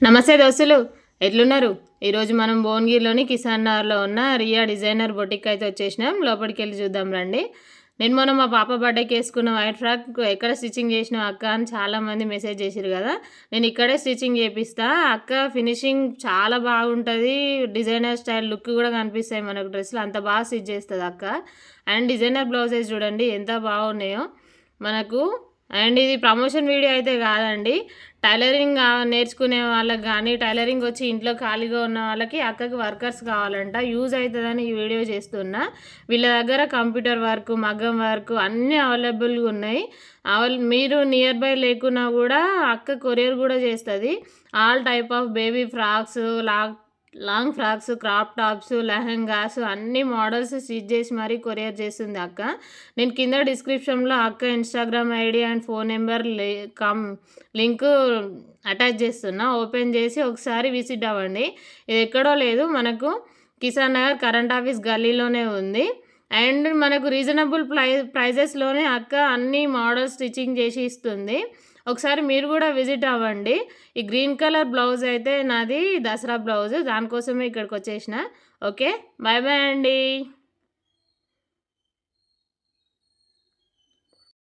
నమస్తే దోస్తులు, ఎట్లున్నారు? ఈరోజు మనం భువనగిరిలోని కిసాన్ నగర్లో ఉన్న రియా డిజైనర్ బొటిక్ అయితే వచ్చేసినాం. లోపలికి వెళ్ళి చూద్దాం రండి. నేను మొన్న మా పాప బర్త్డేకి వేసుకున్న వైట్ ఫ్రాక్ ఎక్కడ స్టిచ్చింగ్ చేసిన అక్క అని చాలామంది మెసేజ్ చేసిరు కదా. నేను ఇక్కడే స్టిచ్చింగ్ చేపిస్తా అక్క. ఫినిషింగ్ చాలా బాగుంటుంది, డిజైనర్ స్టైల్ లుక్ కూడా కనిపిస్తాయి మనకు డ్రెస్సులు, అంత బాగా స్టిచ్ చేస్తుంది అక్క. అండ్ డిజైనర్ బ్లౌజెస్ చూడండి ఎంత బాగున్నాయో మనకు. అండ్ ఇది ప్రమోషన్ వీడియో అయితే కాదండి, టైలరింగ్ నేర్చుకునే వాళ్ళకి కానీ టైలరింగ్ వచ్చి ఇంట్లో ఖాళీగా ఉన్న వాళ్ళకి అక్కకి వర్కర్స్ కావాలంట, యూజ్ అవుతుందని ఈ వీడియో చేస్తున్నా. వీళ్ళ దగ్గర కంప్యూటర్ వర్క్, మగ్గం వర్క్ అన్నీ అవైలబుల్గా ఉన్నాయి. మీరు నియర్ బై లేకున్నా కూడా అక్క కొరియర్ కూడా చేస్తుంది. All type of baby frocks, long frocks, crop tops, lehengas అన్ని మోడల్స్ స్టిచ్ చేసి మరీ కొరియర్ చేస్తుంది అక్క. నేను కింద డిస్క్రిప్షన్లో అక్క Instagram ID and phone number link attach చేస్తున్నా. ఓపెన్ చేసి ఒకసారి విజిట్ అవ్వండి. ఇది ఎక్కడో లేదు, మనకు కిసాన్ నగర్ కరెంట్ ఆఫీస్ గల్లీలోనే ఉంది. అండ్ మనకు రీజనబుల్ ప్రైజెస్లోనే అక్క అన్ని మోడల్స్ స్టిచ్చింగ్ చేసి ఇస్తుంది. ఒకసారి మీరు కూడా విజిట్ అవ్వండి. ఈ గ్రీన్ కలర్ బ్లౌజ్ అయితే నాది దసరా బ్లౌజ్, దానికోసమే ఇక్కడికి వచ్చేసిన. ఓకే, బాయ్ బాయ్ అండి.